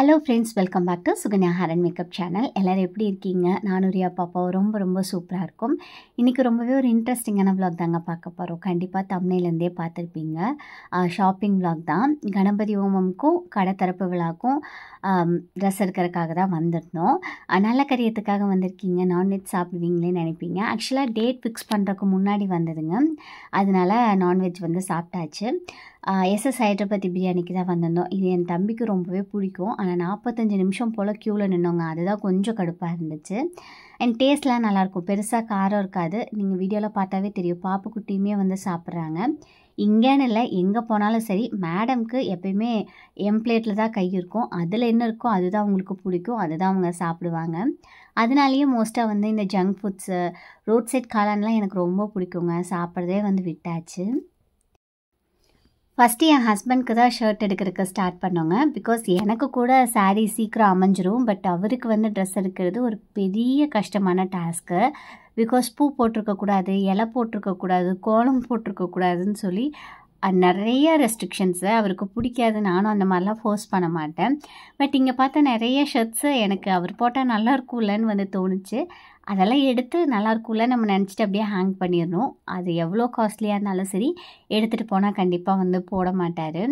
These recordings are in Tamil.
Hello friends, welcome back to Sukanya hair and makeup channel. எல்லோரும் எப்படி இருக்கீங்க? நானும் ரியா பாப்பாவும் ரொம்ப சூப்பராக இருக்கும். இன்றைக்கி ரொம்பவே ஒரு இன்ட்ரெஸ்டிங்கான விளாக் தாங்க பார்க்க போகிறோம். கண்டிப்பாக தம்ப்நெயிலேருந்தே பார்த்துருப்பீங்க. ஷாப்பிங் விளாக் தான். கணபதி ஹோமம்க்கும் கடை திறப்பு விழாக்கும் ட்ரெஸ் எடுக்கிறதுக்காக தான் வந்திருந்தோம். நல்ல கரியத்துக்காக வந்திருக்கீங்க, நான்வெஜ் சாப்பிடுவீங்களேன்னு நினைப்பீங்க. ஆக்சுவலாக டேட் ஃபிக்ஸ் பண்ணுறதுக்கு முன்னாடி வந்ததுங்க. அதனால் நான்வெஜ் வந்து சாப்பிட்டாச்சு. எஸ்எஸ் ஹைதராபாத்தி பிரியாணிக்கு தான் வந்திருந்தோம். இது என் தம்பிக்கு ரொம்பவே பிடிக்கும். ஆனால் 45 நிமிஷம் போல் க்யூவில் நின்னோங்க. அதுதான் கொஞ்சம் கடுப்பாக இருந்துச்சு. அண்ட் டேஸ்ட்லாம் நல்லாயிருக்கும். பெருசாக காரம் இருக்காது. நீங்கள் வீடியோவில் பார்த்தாவே தெரியும். பாப்புக்குட்டியுமே வந்து சாப்பிட்றாங்க. இங்கேன்னு இல்லை, எங்கே போனாலும் சரி, மேடம்க்கு எப்பயுமே எம் பிளேட்டில் தான் கை இருக்கும். அதில் என்ன இருக்கோ அதுதான் அவங்களுக்கு பிடிக்கும், அதுதான் அவங்க சாப்பிடுவாங்க. அதனாலேயே மோஸ்ட்டாக வந்து இந்த ஜங்க் ஃபுட்ஸு, ரோட் சைட் காளான்லாம் எனக்கு ரொம்ப பிடிக்குங்க. சாப்பிட்றதே வந்து விட்டாச்சு. ஃபஸ்ட்டு என் ஹஸ்பண்ட்க்கு தான் ஷர்ட் எடுக்கிறதுக்கு ஸ்டார்ட் பண்ணோங்க. பிகாஸ் எனக்கு கூட சாரீ சீக்கிரம் அமைஞ்சிரும். பட் அவருக்கு வந்து ட்ரெஸ் எடுக்கிறது ஒரு பெரிய கஷ்டமான டாஸ்க்கு. பிகாஸ் பூ போட்டிருக்கக்கூடாது, இலை போட்டிருக்கக்கூடாது, கோலம் போட்டிருக்கக்கூடாதுன்னு சொல்லி நிறைய ரெஸ்ட்ரிக்ஷன்ஸு. அவருக்கு பிடிக்காது. நானும் அந்த மாதிரிலாம் ஃபோர்ஸ் பண்ண மாட்டேன். பட் இங்கே பார்த்தா நிறைய ஷர்ட்ஸு எனக்கு அவர் போட்டால் நல்லா இருக்கும்லன்னு வந்து தோணுச்சு. அதெல்லாம் எடுத்து நல்லாயிருக்கும்ல நம்ம நினச்சிட்டு அப்படியே ஹேங் பண்ணிடணும். அது எவ்வளோ காஸ்ட்லியாக இருந்தாலும் சரி, எடுத்துகிட்டு போனால் கண்டிப்பாக வந்து போட மாட்டார்.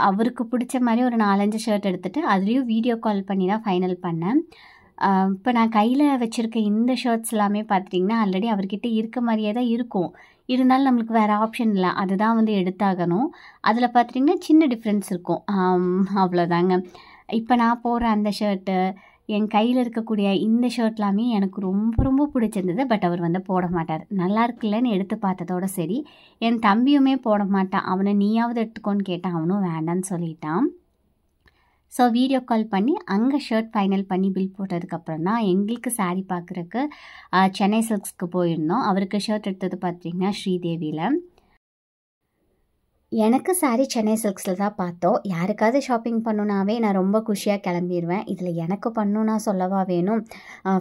அவருக்கு பிடிச்ச மாதிரி ஒரு 4-5 ஷர்ட் எடுத்துகிட்டு அதுலேயும் வீடியோ கால் பண்ணி தான் ஃபைனல் பண்ணேன். இப்போ நான் கையில் வச்சுருக்க இந்த ஷர்ட்ஸ் எல்லாமே பார்த்துட்டிங்கன்னா ஆல்ரெடி அவர்கிட்ட இருக்க மாதிரியே தான் இருக்கும். இருந்தாலும் நம்மளுக்கு வேறு ஆப்ஷன் இல்லை, அதுதான் வந்து எடுத்தாகணும். அதில் பார்த்துட்டிங்கன்னா சின்ன டிஃப்ரென்ஸ் இருக்கும், அவ்வளோதாங்க. இப்போ நான் போடுற அந்த ஷர்ட்டு, என் கையில் இருக்கக்கூடிய இந்த ஷர்ட்லாமே எனக்கு ரொம்ப பிடிச்சிருந்தது. பட் அவர் வந்து போட மாட்டார். நல்லா இருக்குல்லன்னு எடுத்து பார்த்ததோடு சரி. என் தம்பியுமே போட மாட்டான். அவனை நீயாவது எடுத்துக்கோன்னு கேட்டான், அவனும் வேண்டான்னு சொல்லிட்டான். ஸோ வீடியோ கால் பண்ணி அங்கே ஷர்ட் ஃபைனல் பண்ணி பில் போட்டதுக்கப்புறம் தான் எங்களுக்கு சாரீ பார்க்குறக்கு சென்னை சில்க்ஸ்க்கு போயிருந்தோம். அவருக்கு ஷர்ட் எடுத்தது பார்த்திங்கன்னா ஸ்ரீதேவியில். எனக்கு சாரீ சென்னை சில்க்ஸில் தான் பார்த்தோம். யாருக்காவது ஷாப்பிங் பண்ணுனாவே நான் ரொம்ப குஷியாக கிளம்பிடுவேன். இதில் எனக்கு பண்ணணுன்னா சொல்லவா வேணும்.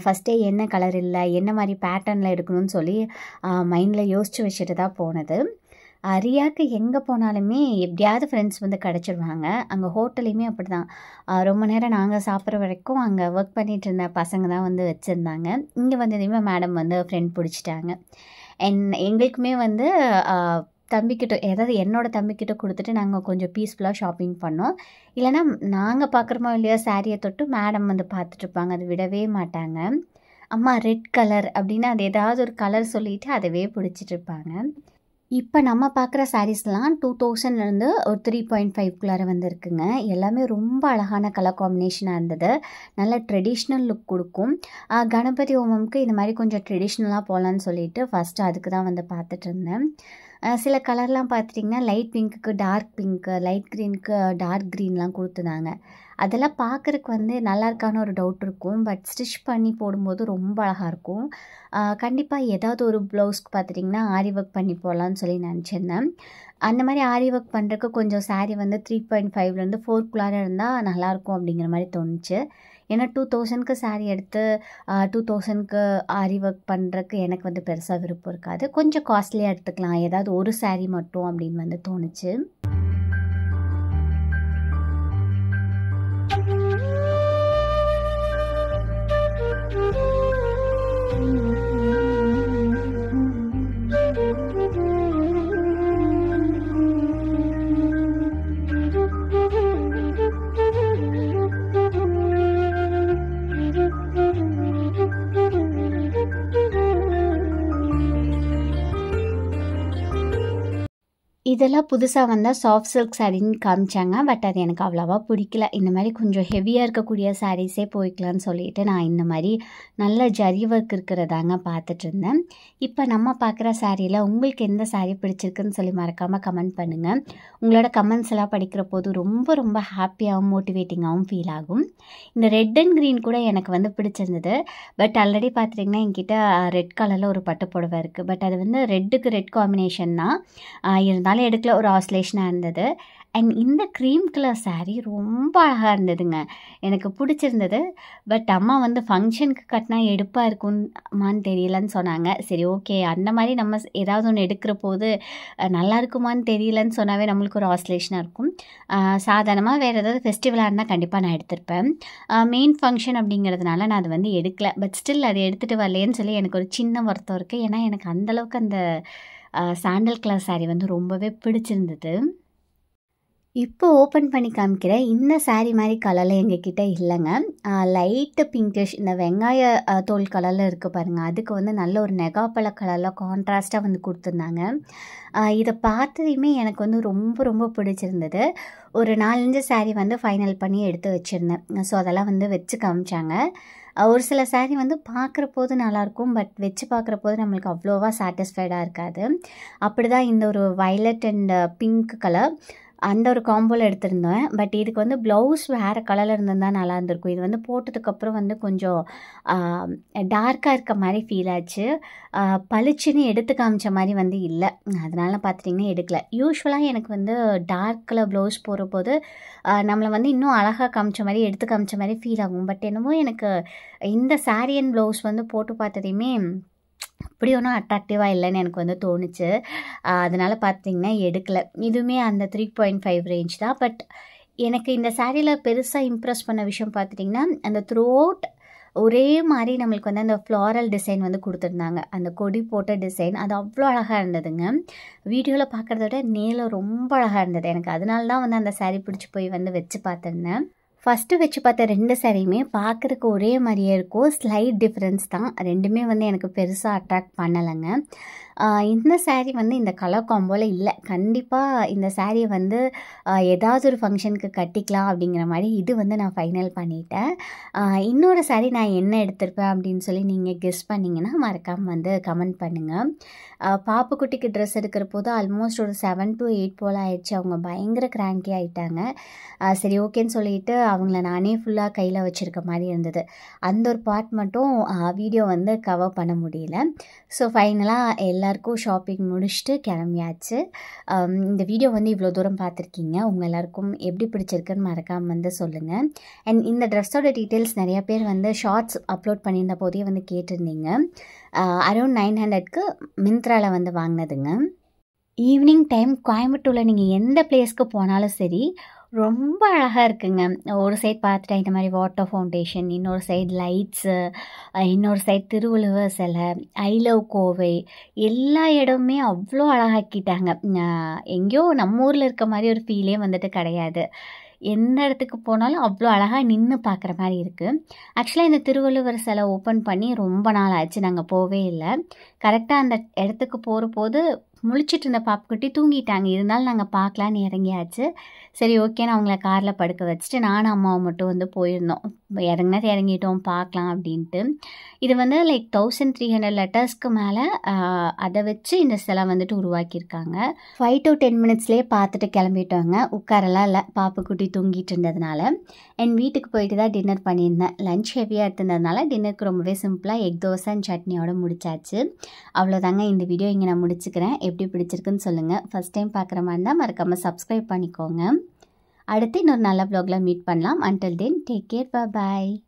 ஃபஸ்ட்டே என்ன கலர் இல்லை, என்ன மாதிரி பேட்டர்னில் எடுக்கணும்னு சொல்லி மைண்டில் யோசித்து வச்சுட்டு தான் போனது. ரியாவுக்கு எங்கே போனாலுமே எப்படியாவது ஃப்ரெண்ட்ஸ் வந்து கிடச்சிடுவாங்க. அங்கே ஹோட்டலையுமே அப்படி தான். ரொம்ப நேரம் நாங்கள் சாப்பிட்ற வரைக்கும் அங்கே ஒர்க் பண்ணிகிட்டு இருந்த பசங்க தான் வந்து வச்சுருந்தாங்க. இங்கே வந்ததையுமே மேடம் வந்து ஃப்ரெண்ட் பிடிச்சிட்டாங்க. எங்களுக்குமே வந்து தம்பிக்கிட்ட, அதாவது என்னோடய தம்பிக்கிட்ட கொடுத்துட்டு நாங்கள் கொஞ்சம் பீஸ்ஃபுல்லாக ஷாப்பிங் பண்ணோம். இல்லைனா நாங்கள் பார்க்குறோமோ இல்லையோ சாரியை தொட்டு மேடம் வந்து பார்த்துட்ருப்பாங்க. அது விடவே மாட்டாங்க. அம்மா ரெட் கலர் அப்படின்னா அது ஏதாவது ஒரு கலர் சொல்லிவிட்டு அதவே பிடிச்சிட்ருப்பாங்க. இப்போ நம்ம பார்க்குற சாரீஸ்லாம் 2000லேருந்து ஒரு 3.5க்குள்ளார வந்துருக்குங்க. எல்லாமே ரொம்ப அழகான கலர் காம்பினேஷனாக இருந்தது. நல்ல ட்ரெடிஷ்னல் லுக் கொடுக்கும். கணபதி ஹோமம்க்கு இந்த மாதிரி கொஞ்சம் ட்ரெடிஷ்னலாக போகலான்னு சொல்லிட்டு ஃபஸ்ட்டு அதுக்கு தான் வந்து பார்த்துட்டு இருந்தேன். சில கலர்லாம் பார்த்துட்டிங்கன்னா லைட் பிங்க்குக்கு டார்க் பிங்க்கு, லைட் க்ரீனுக்கு டார்க் க்ரீன்லாம் கொடுத்துருந்தாங்க. அதெல்லாம் பார்க்குறக்கு வந்து நல்லா இருக்கான ஒரு டவுட் இருக்கும். பட் ஸ்டிச் பண்ணி போடும்போது ரொம்ப அழகாக இருக்கும். கண்டிப்பாக ஏதாவது ஒரு ப்ளவுஸ்க்கு பார்த்துட்டிங்கன்னா ஆரி ஒர்க் பண்ணி போடலான்னு சொல்லி நினச்சிருந்தேன். அந்த மாதிரி ஆரி ஒர்க் பண்ணுறக்கு கொஞ்சம் சாரீ வந்து 3.5லேருந்து 4க்குள்ளார இருந்தால் நல்லாயிருக்கும் அப்படிங்கிற மாதிரி தோணுச்சு. ஏன்னா 2000க்கு சாரீ எடுத்து 2000க்கு ஆரி ஒர்க் பண்ணுறக்கு எனக்கு வந்து பெருசாக விருப்பம் இருக்காது. கொஞ்சம் காஸ்ட்லியாக எடுத்துக்கலாம், ஏதாவது ஒரு சாரீ மட்டும் அப்படின்னு வந்து தோணுச்சு. இதெல்லாம் புதுசாக வந்தால் சாஃப்ட் சில்க் சாரின்னு காமிச்சாங்க. பட் அது எனக்கு அவ்வளோவா பிடிக்கல. இந்த மாதிரி கொஞ்சம் ஹெவியாக இருக்கக்கூடிய சாரீஸே போய்க்கலான்னு சொல்லிட்டு நான் இந்த மாதிரி நல்ல ஜரி ஒர்க் இருக்கிறதாங்க பார்த்துட்டு இருந்தேன். இப்போ நம்ம பார்க்குற சாரியில் உங்களுக்கு எந்த சாரீ பிடிச்சிருக்குன்னு சொல்லி மறக்காமல் கமெண்ட் பண்ணுங்கள். உங்களோட கமெண்ட்ஸ் எல்லாம் படிக்கிற போது ரொம்ப ஹாப்பியாகவும் மோட்டிவேட்டிங்காகவும் ஃபீல் ஆகும். இந்த ரெட் அண்ட் க்ரீன் கூட எனக்கு வந்து பிடிச்சிருந்தது. பட் ஆல்ரெடி பார்த்துட்டிங்கன்னா என்கிட்ட ரெட் கலரில் ஒரு பட்டு புடவை இருக்குது. பட் அது வந்து ரெட்டுக்கு ரெட் காம்பினேஷன் தான் இருந்தாலும் எடுக்கல, ஒரு ஆஸ்லேஷனாக இருந்தது. அண்ட் இந்த க்ரீம் கலர் saree ரொம்ப அழகாக இருந்ததுங்க. எனக்கு பிடிச்சிருந்தது. பட் அம்மா வந்து ஃபங்க்ஷனுக்கு கட்டினா எடுப்பாக இருக்குமான்னு தெரியலன்னு சொன்னாங்க. சரி ஓகே, அந்த மாதிரி நம்ம ஏதாவது ஒன்று எடுக்கிற போது நல்லா இருக்குமான்னு தெரியலன்னு சொன்னாவே நம்மளுக்கு ஒரு ஆஸ்லேஷனாக இருக்கும். சாதாரணமாக வேறு ஏதாவது ஃபெஸ்டிவலாக இருந்தால் கண்டிப்பாக நான் எடுத்திருப்பேன். மெயின் ஃபங்க்ஷன் அப்படிங்கிறதுனால நான் அது வந்து எடுக்கல. பட் ஸ்டில் அது எடுத்துகிட்டு வரலையேன்னு சொல்லி எனக்கு ஒரு சின்ன வருத்தம் இருக்குது. ஏன்னா எனக்கு அந்தளவுக்கு அந்த சாண்டல் கலர் saree வந்து ரொம்பவே பிடிச்சிருந்தது. இப்போ ஓப்பன் பண்ணி காமிக்கிற இந்த saree மாதிரி கலரில் எங்ககிட்ட இல்லைங்க. லைட்டு பிங்கிஷ், இந்த வெங்காய தோல் கலரில் இருக்குது பாருங்கள், அதுக்கு வந்து நல்ல ஒரு நெகாப்பழ கலரில் கான்ட்ராஸ்ட்டாக வந்து கொடுத்துருந்தாங்க. இதை பார்த்ததையுமே எனக்கு வந்து ரொம்ப ரொம்ப பிடிச்சிருந்தது. ஒரு 4-5 saree வந்து ஃபைனல் பண்ணி எடுத்து வச்சுருந்தேன். ஸோ அதெல்லாம் வந்து வச்சு காமிச்சாங்க. ஒரு சில saree வந்து பார்க்குற போது நல்லாயிருக்கும், பட் வச்சு பார்க்குற போது நம்மளுக்கு அவ்வளோவா சாட்டிஸ்ஃபைடாக இருக்காது. அப்படி தான் இந்த ஒரு வயலட் அண்ட் பிங்க் கலர் அந்த ஒரு காம்போவில் எடுத்திருந்தேன். பட் இதுக்கு வந்து ப்ளவுஸ் வேறு கலரில் இருந்திருந்தா நல்லா இருந்திருக்கும். இது வந்து போட்டதுக்கப்புறம் வந்து கொஞ்சம் டார்க்காக இருக்க மாதிரி ஃபீல் ஆச்சு. பளிச்சுன்னு எடுத்து காமிச்ச மாதிரி வந்து இல்லை. அதனால பார்த்துட்டிங்கன்னா எடுக்கல. யூஸ்வலாக எனக்கு வந்து டார்க் கலர் ப்ளவுஸ் போடுறபோது நம்மளை வந்து இன்னும் அழகாக காமிச்ச மாதிரி எடுத்து காமிச்ச மாதிரி ஃபீல் ஆகும். பட் என்னமோ எனக்கு இந்த saree அண்ட் ப்ளவுஸ் வந்து போட்டு பார்த்ததையுமே அப்படி ஒன்றும் அட்ராக்டிவாக இல்லைன்னு எனக்கு வந்து தோணுச்சு. அதனால் பார்த்திங்கன்னா எடுக்கலை. இதுவுமே அந்த 3.5 ரேஞ்ச் தான். பட் எனக்கு இந்த சாரியில் பெருசாக இம்ப்ரெஸ் பண்ண விஷயம் பார்த்துட்டிங்கன்னா, அந்த த்ரோட் ஒரே மாதிரி நம்மளுக்கு வந்து அந்த ஃப்ளாரல் டிசைன் வந்து கொடுத்துருந்தாங்க. அந்த கொடி போட்ட டிசைன் அது அவ்வளோ அழகாக இருந்ததுங்க. வீடியோவில் பார்க்குறத விட நேரில் ரொம்ப அழகாக இருந்தது. எனக்கு அதனால தான் வந்து அந்த saree பிடிச்சி போய் வந்து வச்சு பார்த்துருந்தேன். ஃபஸ்ட்டு வச்சு பார்த்த 2 சாரியுமே பார்க்குறதுக்கு ஒரே மாதிரியே இருக்கும். ஸ்லைட் டிஃப்ரென்ஸ் தான். ரெண்டுமே வந்து எனக்கு பெருசாக அட்ராக்ட் பண்ணலைங்க. இந்த saree வந்து இந்த கலர் காம்போவில் இல்லை. கண்டிப்பாக இந்த சாரியை வந்து ஏதாவது ஒரு ஃபங்க்ஷனுக்கு கட்டிக்கலாம் அப்படிங்கிற மாதிரி இது வந்து நான் ஃபைனல் பண்ணிட்டேன். இன்னொரு saree நான் என்ன எடுத்திருப்பேன் அப்படின்னு சொல்லி நீங்கள் கெஸ் பண்ணிங்கன்னா மறக்காமல் வந்து கமெண்ட் பண்ணுங்கள். பாப்புக்குட்டிக்கு ட்ரெஸ் எடுக்கிற போது ஆல்மோஸ்ட் ஒரு 7 to 8 போல் ஆயிடுச்சு. அவங்க பயங்கர கிராங்கி ஆகிட்டாங்க. சரி ஓகேன்னு சொல்லிட்டு அவங்கள நானே ஃபுல்லாக கையில் வச்சுருக்க மாதிரி இருந்தது. அந்த ஒரு பார்ட் மட்டும் வீடியோ வந்து கவர் பண்ண முடியல. ஸோ ஃபைனலாக எல்லாருக்கும் ஷாப்பிங் முடிச்சுட்டு கிளம்பியாச்சு. இந்த வீடியோ வந்து இவ்வளோ தூரம் பார்த்துருக்கீங்க. உங்கள் எல்லாருக்கும் எப்படி பிடிச்சிருக்குன்னு மறக்காமல் வந்து சொல்லுங்கள். அண்ட் இந்த ட்ரெஸ்ஸோட டீட்டெயில்ஸ் நிறைய பேர் வந்து ஷார்ட்ஸ் அப்லோட் பண்ணியிருந்த போதே வந்து கேட்டிருந்தீங்க. அரௌண்ட் 900க்கு மிந்த்ராவில் வந்து வாங்கினதுங்க. ஈவினிங் டைம் கோயம்புத்தூரில் நீங்கள் எந்த பிளேஸ்க்கு போனாலும் சரி ரொம்ப அழகாக இருக்குங்க. ஒரு சைட் பார்த்துட்டேன் இந்த மாதிரி வாட்டர் ஃபவுண்டேஷன், இன்னொரு சைடு லைட்ஸு, இன்னொரு சைடு திருவள்ளுவர் சிலை, ஐ லவ் கோவை, எல்லா இடமுமே அவ்வளோ அழகாக்கிட்டாங்க. எங்கேயோ நம்ம ஊரில் இருக்க மாதிரி ஒரு ஃபீலே வந்துட்டு கிடையாது. எந்த இடத்துக்கு போனாலும் அவ்வளோ அழகாக நின்று பார்க்குற மாதிரி இருக்குது. ஆக்சுவலாக இந்த திருவள்ளுவர் சிலை ஓப்பன் பண்ணி ரொம்ப நாள் ஆச்சு, நாங்கள் போவே இல்லை. கரெக்டாக அந்த இடத்துக்கு போகிற போது முழிச்சிட்டு இருந்த பாப்புக்குட்டி தூங்கிட்டாங்க. இருந்தாலும் நாங்கள் பார்க்கலான்னு இறங்கியாச்சு. சரி ஓகேன்னு அவங்கள காரில் படுக்க வச்சுட்டு நானும் அம்மாவை மட்டும் வந்து போயிருந்தோம். இறங்கிட்டோம் பார்க்கலாம் அப்படின்ட்டு. இது வந்து லைக் 1300 லெட்டர்ஸ்க்கு மேலே அதை வச்சு இந்த சிலை வந்துட்டு உருவாக்கியிருக்காங்க. 5 to 10 மினிட்ஸ்லேயே பார்த்துட்டு கிளம்பிட்டோங்க. உட்காரலாம் இல்லை, பாப்புக்குட்டி தூங்கிட்டு இருந்ததுனால. என் வீட்டுக்கு போயிட்டு தான் டின்னர் பண்ணியிருந்தேன். லஞ்ச் ஹெவியாக எடுத்திருந்ததுனால டின்னருக்கு ரொம்பவே சிம்பிளாக எக் தோசை அண்ட் சட்னியோட முடிச்சாச்சு. அவ்வளோதாங்க, இந்த வீடியோ இங்கே நான் முடிச்சுக்கிறேன். எப்படி பிடிச்சிருக்குன்னு சொல்லுங்கள். ஃபஸ்ட் டைம் பார்க்குற மாதிரி இருந்தால் மறக்காமல் சப்ஸ்கிரைப் பண்ணிக்கோங்க. அடுத்து இன்னொரு நல்ல vlogல மீட் பண்ணலாம். Until then, take care. Bye bye.